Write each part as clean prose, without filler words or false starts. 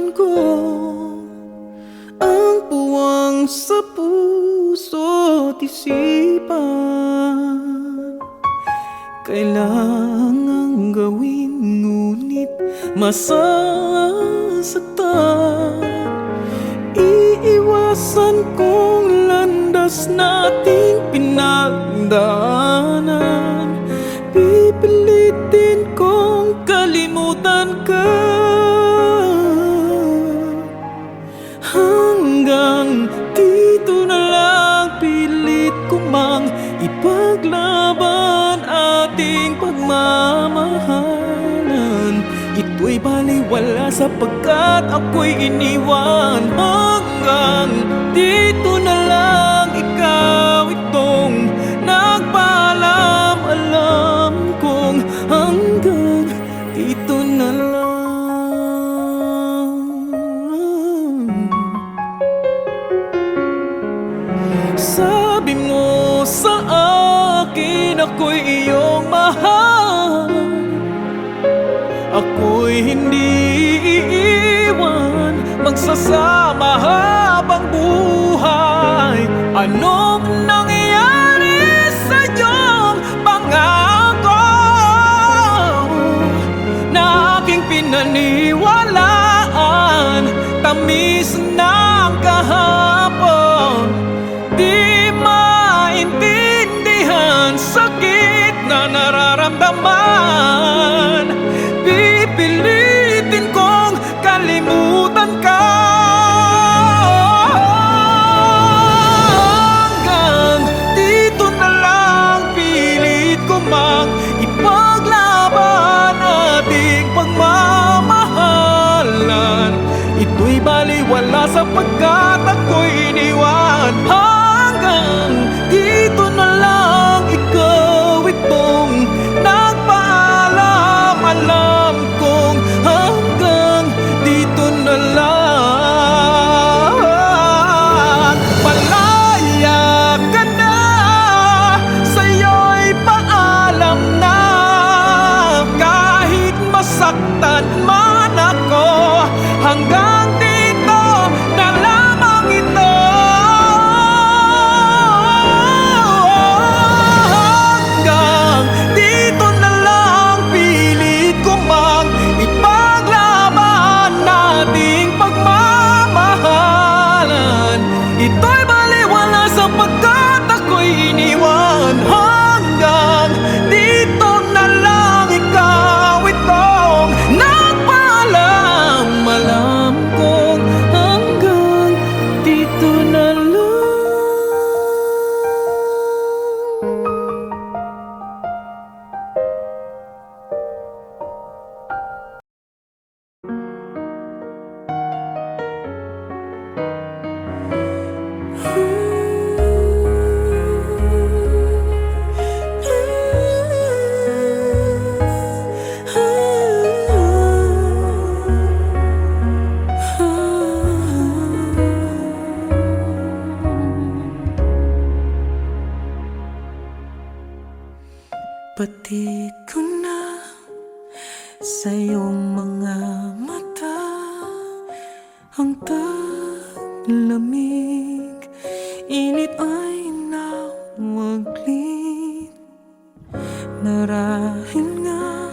Kalimutan ko ang puwang sa puso't isipan. Kailangang gawin ngunit masasaktan. Iiwasan kong landas nating pinagdaanan. Pipilitin kong kalimutan ka. Hanggang dito na lang, pilit ko mang ipaglaban ating pagmamahalan. Ito'y baliwala sapagkat ako'y iniwan. Hanggang dito na lang, ikaw itong nagpaalam. Alam kong hanggang dito na lang. Sabi mo sa akin ako'y iyong mahal. Ako'y hindi iiwan, magsasama habang buhay. Anong nangyari sa iyong pangako na aking pinaniwalaan? Tamis ng kahapon, di maintindihan sakit na nararamdaman. Pipilitin kong kalimutan ka. Hanggang dito na lang, pilit ko mang ipaglaban ating pagmamahalan. Ito'y baliwala sapagkat ako'y iniwan. Hanggang dito na lang, ikaw itong nagpaalam. Alam kong hanggang dito na lang. Malaya ka na, sa'yo'y paalam na. Kahit masaktan man ako, hanggang dito na lamang ito. Hanggang dito na lang, pilit ko mang ipaglaban nating pagmamahalan. Ito'y baliwala sapagkat ako'y iniwan. Hanggang dito na lang, ikaw itong nagpaalam. Alam kong hanggang dito na lang. Batid ko na sa iyong mga mata ang taglamig. Init ay nawaglit. Marahil nga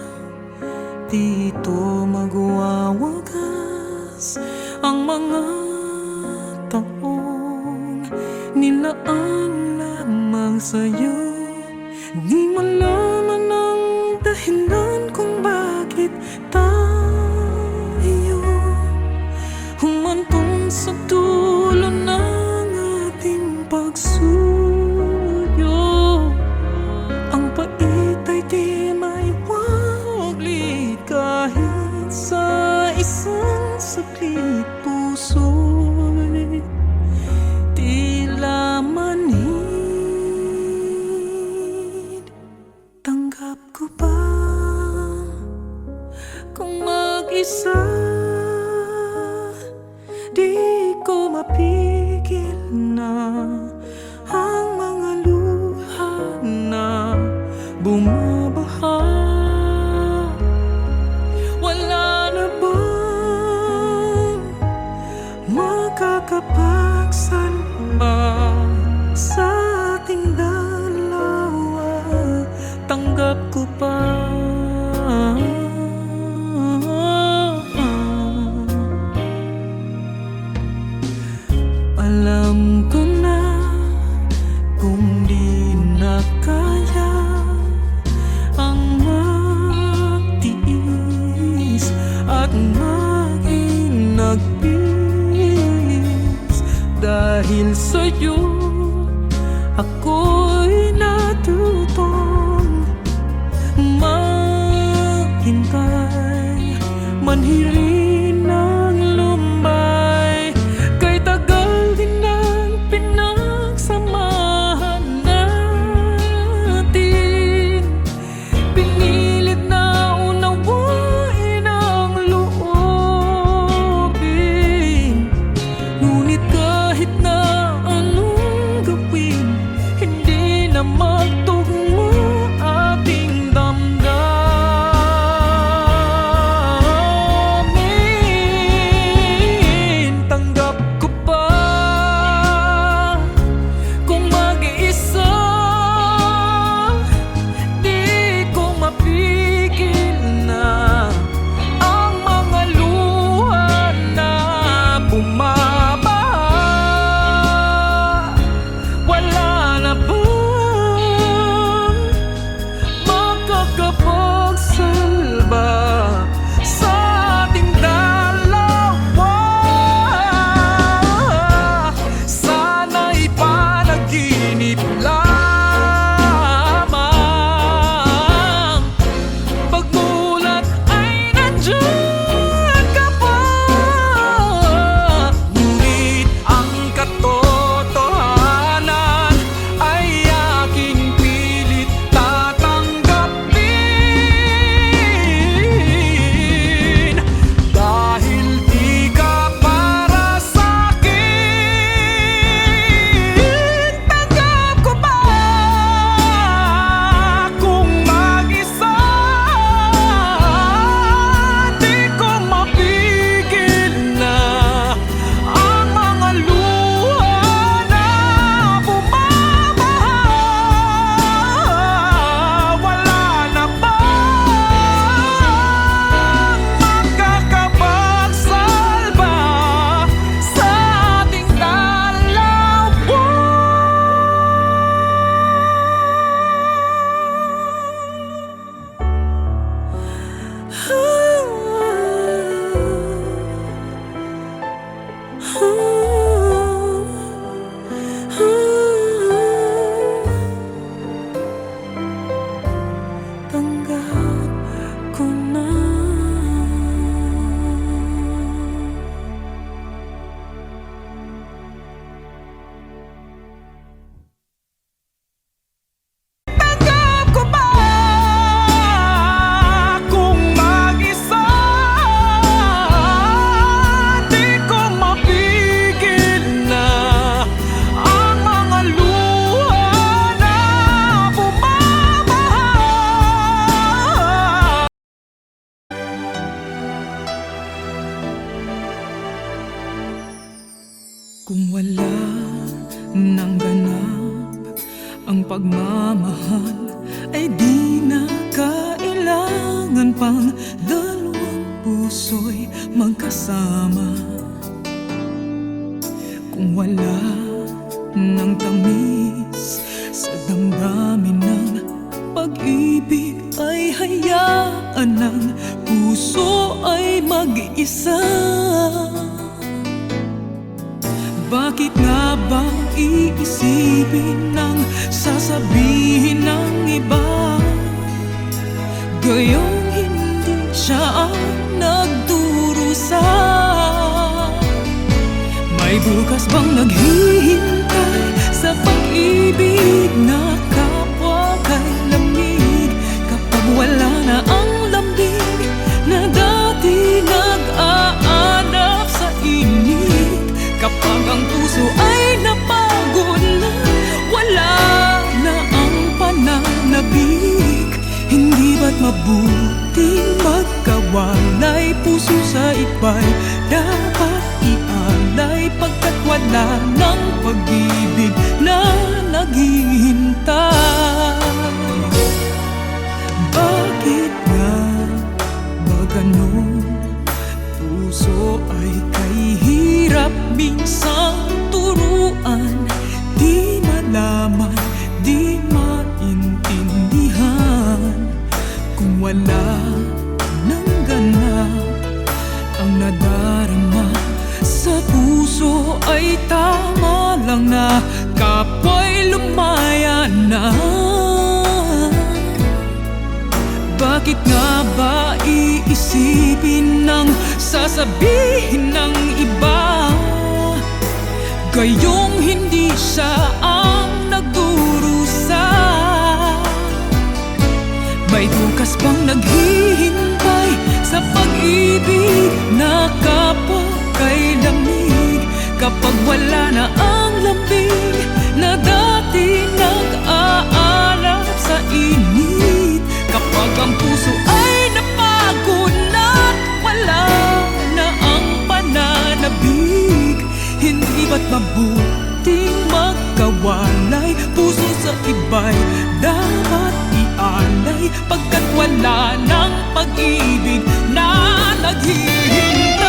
dito magwawagas ang mga taong nilaan lamang sa'yo. Di malaman ang dahilan kung bakit tayo humantong sa dulo ng ating pagsuyo. Ang pait ay di maiwaglit kahit sa isang saglit. Puso'y tila manhid. Tanggap ko ba kung mag-isa di ko mapigil na ang mga luha na bumabaha? Wala na bang at maging nagpis. Dahil sa'yo ako'y natutong maghintay, manhirin ng lumbay. Kay tagal din ang pinagsamahan natin, pinilit na unawain ang loobin. Ngunit kahit na anong gawin, hindi na magtugma ating damdamin. Tanggap ko pa kung mag-iisa, di ko mapigil na ang mga luha na bumabaha. Wala na bang makakapagsalba sa ating dalawa? Sana'y panaginip lamang, pagmulat ay nandiyan ka pa. Ngunit ang katotohanan ay aking pilit tatanggapin. Dahil di ka para sa'kin, tanggap ko ba kung mag-isa, di ko mapigil na ang mga luha na bumabaha. Wala na bang makakapagsalba sa ating dalawa? Tanggap ko na. Tanggap ko ba kung mag-isa, di ko mapigil na ang mga luha na bumabaha? Kung wala nang ganap ang pagmamahal, ay di na kailangan pang dalawang puso'y magkasama. Kung wala nang tamis sa damdamin ng pag-ibig, ay hayaan ng puso ay mag-isa. Bakit nga ba iisipin ng sasabihin ng iba, gayong hindi siya ang nagdurusa? May bukas bang naghihintay sa pag-ibig na kapwa kay lamig, kapag wala na ang lambing na dati nag-aanap sa init? Kapag ang puso ay napagod na, wala na ang pananabik, hindi ba't mabuting magkawalay? Puso sa iba'y dapat ialay, pagkat wala ng pag-ibig na naghihintay. Bakit nga ba ganon? Puso ay kay hirap minsang turuan, di malaman, di maintindihan. Kung wala nang ganap kapwa'y lumaya na. Bakit nga ba iisipin ng sasabihin ng iba, gayong hindi siya ang nagdurusa? May bukas bang naghihintay sa pag-ibig na kapwa kay lamig, kapag wala na ang lambing na dati nag-aalab sa init, kapag ang puso ay napagod na't wala na ang pananabik? Hindi ba't mabuting magkawalay, puso sa iba'y dapat ialay, pagkat wala ng pag-ibig na naghihintay.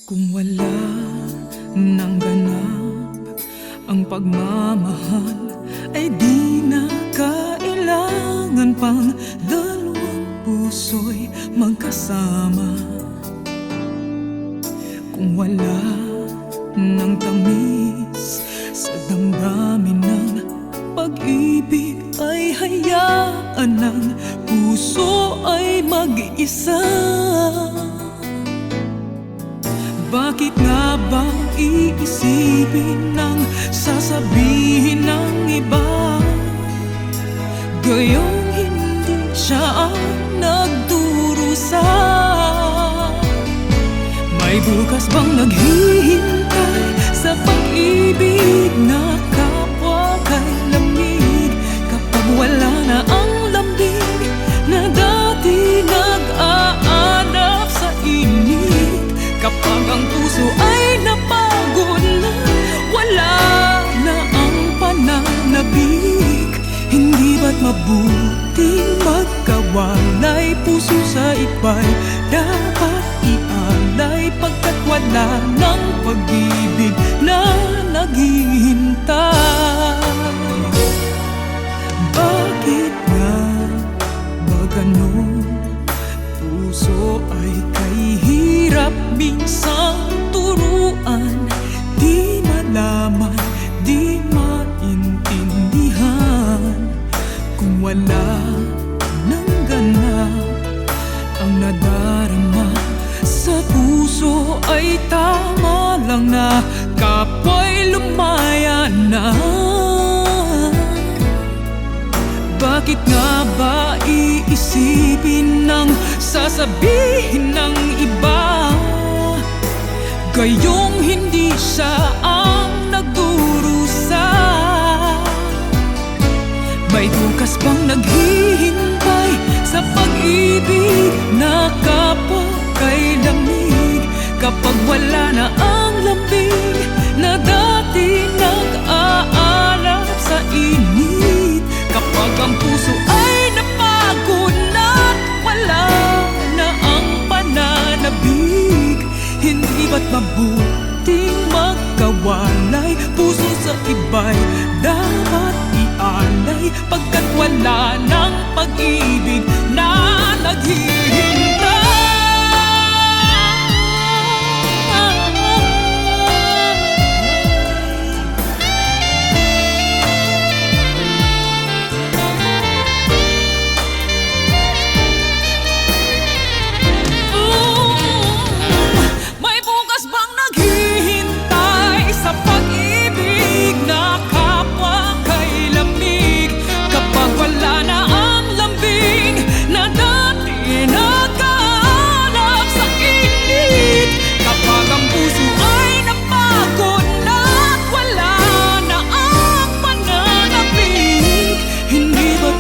Kung wala nang ganap ang pagmamahal, ay di na kailangan pang dalawang puso'y magkasama. Kung wala nang tamis sa damdamin ng pag-ibig, ay hayaan ng puso ay mag-isa. Bakit nga ba iisipin ng sasabihin ng iba, gayong hindi siya ang nagdurusa? May bukas bang naghihintay sa pag-ibig na kapwa kay lamig, kapag wala na ang lambing na dati nag-aanap sa init? Kapag ang puso ay napagod na, wala na ang pananabik, hindi ba't mabuting magkawalay? Puso sa iba'y dapat ialay, pagkat wala ng pag-ibig na naghihintay. Bakit nga ba ganon? Puso ay kay hirap minsang turuan, di malaman, di maintindihan. Kung wala nang ganap ang nadarama sa puso, ay tama lang na kapwa'y lumaya na. Bakit nga ba iisipin ng sasabihin ng iba, gayong hindi siya ang nagdurusa? May bukas bang naghihintay sa pag-ibig na kapwa kay lamig, kapag wala na ang lambing na dati nag-aalap sa init? Kapag ang puso ay napagod na, wala na ang pananabik, hindi ba't mabuting magkawalay? Puso sa iba'y dapat ialay, pagkat wala ng pag-ibig na naghihintay.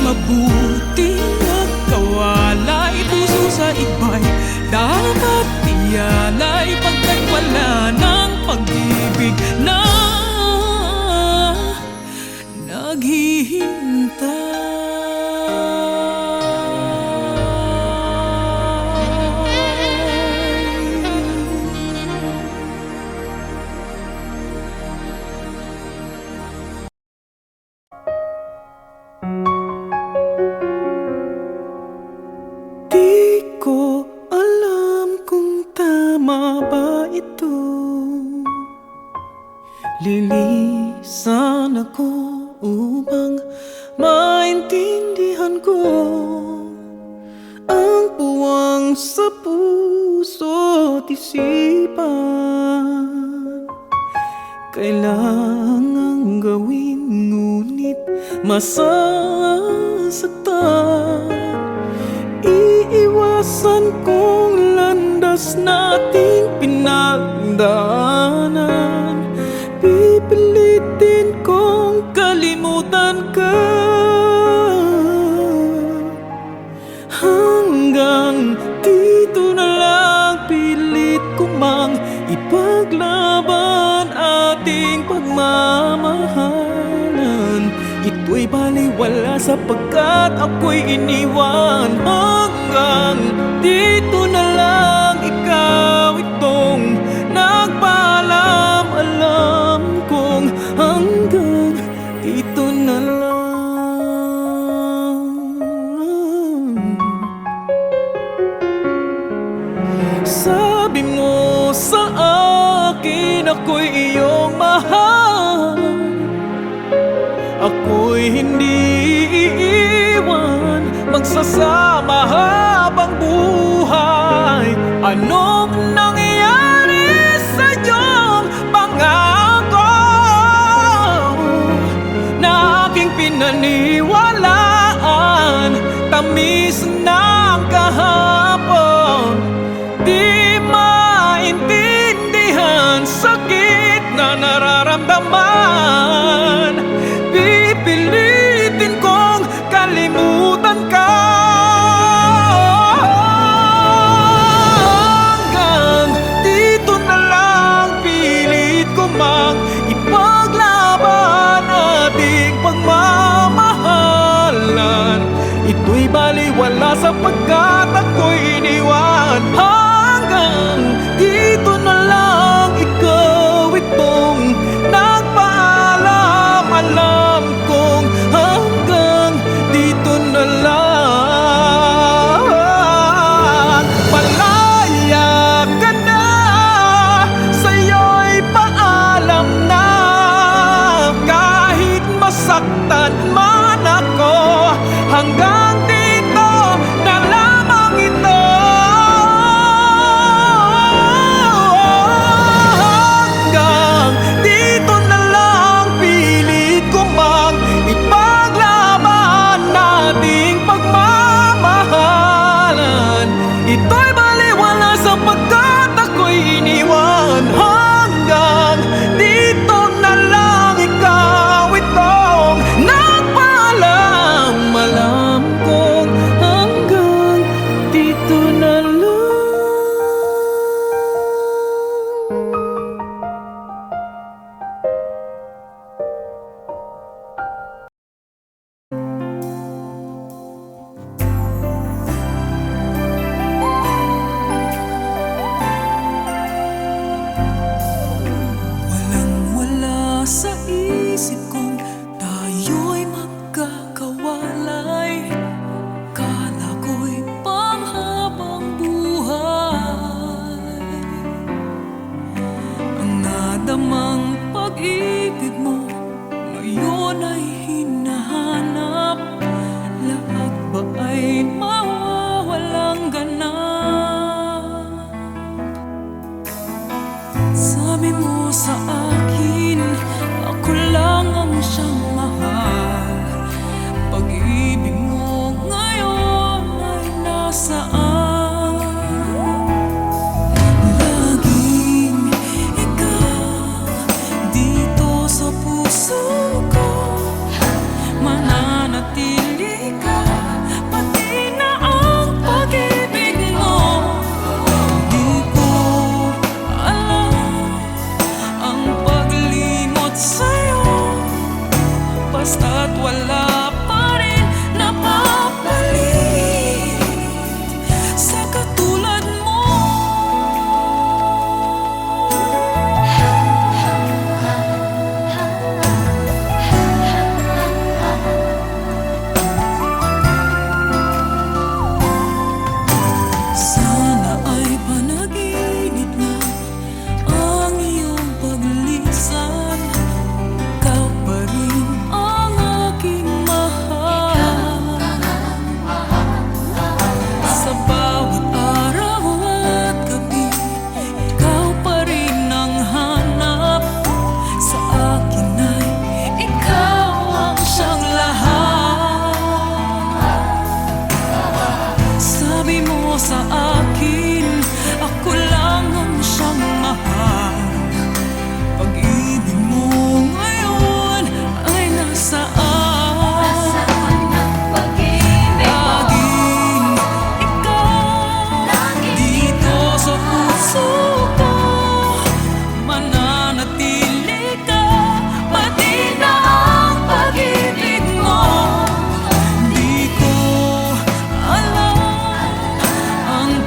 Mabuting magkawalay, puso sa iba'y dapat ialay, pagkat wala ng pag-ibig na naghihintay. Di ko alam kung tama ba ito, lilisan ako upang maintindihan ko ang puwang sa puso't isipan. Kailangang gawin ngunit masasaktan, iiwasan kong landas nating pinagdaanan, pipilitin kong kalimutan ka, hanggang dito na lang pilit ko mang ipaglaban ating pagmamahalan. Ito'y baliwala sapagkat ako'y iniwan, hanggang dito na lang, ikaw itong magsasama habang buhay. Anong nangyayari sa iyong pangako na aking pinaniwalaan? Tamis ng kahapon, di maintindihan sakit na nararamdaman. Pipilitin kong kalimutan ka hanggang dito na lang. Pilit ko mang ipaglaban ating pagmamahalan. Ito'y baliwala sapagkat ako'y iniwan. Hanggang dito na lang, ikaw itong nagpaalam. Alam kong hanggang dito na lang. Malaya ka na, sa'yo'y paalam na. Kahit masaktan man ako, hanggang dito na lamang ito. Hanggang dito na lang, pilit ko mang ipaglaban nating pagmamahalan. Ito'y baliwala sapagkat ako'y iniwan. Hanggang dito na lang, ikaw itong nagpaalam. Alam kong hanggang dito na lang. Walang-wala sa isip kong tayo'y magkakawalay. Kala ko'y panghabang buhay. Ang nadamang pag-ibig mo ngayon ay hinahanap. Lahat ba ay mawawalang ganap? Sabi mo sa akin, ako lang ang siyang mahal. Pag-ibig mo ngayon ay nasaan? Laging ikaw dito sa puso ko. Mananatili ka, pati na ang pag-ibig mo. Di ko alam ang paglimot sa'yo, basta't wala pa rin napapalit sa katulad mo. Sana ay panaginip na ang iyong paglisan. Ikaw pa rin ang aking mahal. Sa bawat araw at gabi, ikaw pa rin ang hanap. Sa akin ay ikaw ang siyang lahat. Sabi mo sa akin, ako lang ang siyang mahal. Pag-ibig mo ngayon ay nasaan? Laging ikaw dito sa puso ko. Mananatili ka, pati na ang pag-ibig mo. Di ko alam ang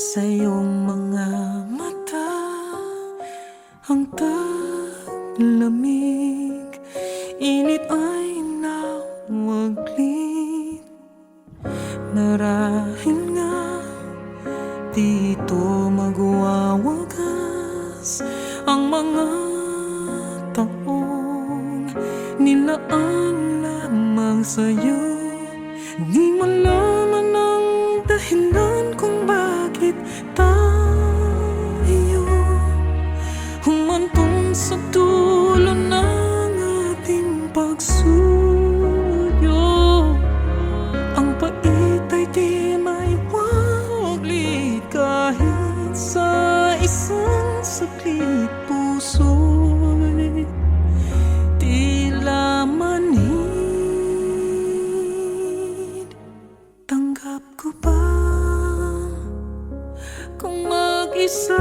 sa iyong mga mata, ang taglamig, init ay nawaglit. Marahil nga dito magwawagas ang mga taong nilaan lamang sa'yo. Di malaman ang dahilan kung bakit tayo humantong sa dulo ng ating pagsuyo. Ang pait ay di maiwaglit kahit sa isang saglit. Puso'y tila manhid. Tanggap ko ba kung mag-isa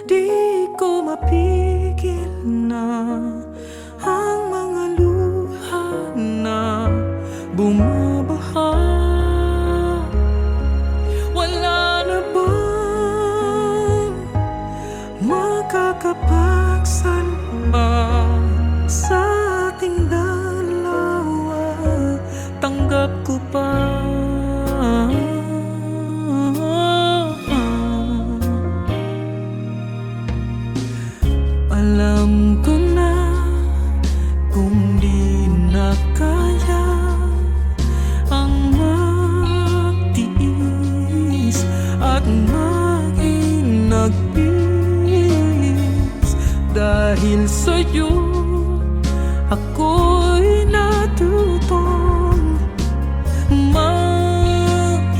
di ko mapigil na ang mga luha na bumabaha? Wala na bang makakapagsalba sa ating dalawa? Tanggap ko pa alam ko na kung di na kaya ang magtiis at maginagpis. Dahil sa'yo ako'y natutong maghintay,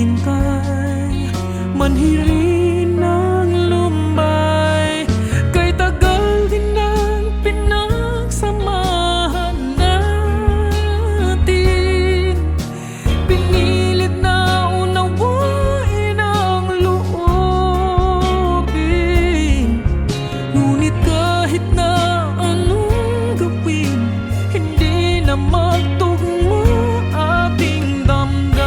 manhirin ng lumbay. Kay tagal din ang pinagsamahan natin, pinilit na unawain ang loobin. Ngunit kahit na anong gawin, hindi na magtugma ating damdamin.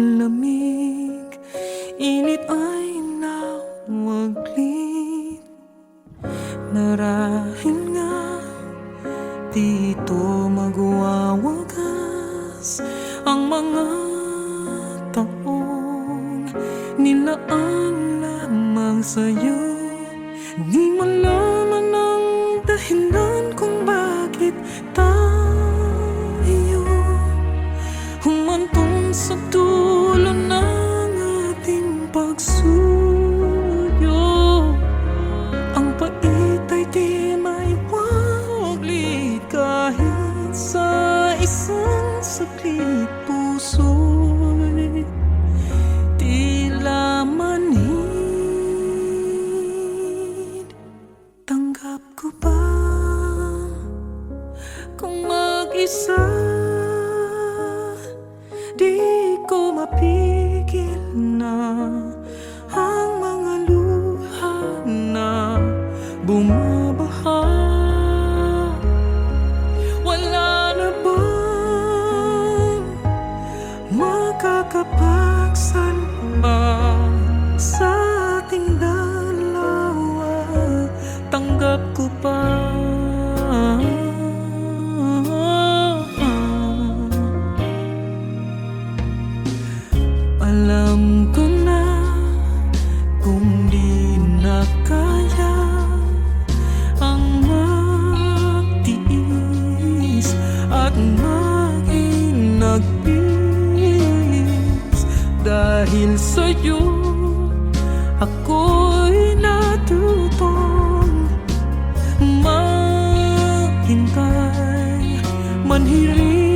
lamig, init ay nawaglit. Marahil nga dito magwawagas ang mga taong nilaan lamang sa'yo. Di malaman ang dahilan kung bakit tayo humantong sa dulo ng ating pagsuyo. Ang pait ay di maiwaglit kahit sa isang saglit. Puso'y tila manhid. Tanggap ko ba kung mag-isa di ko mapigil na ang mga luha na bumabaha? Wala na bang makakapagsalba sa ating dalawa? Tanggap ko pa alam ko na kung di na kaya ang magtiis at maginagpis. Dahil sa'yo ako'y natutong maghintay, manhiling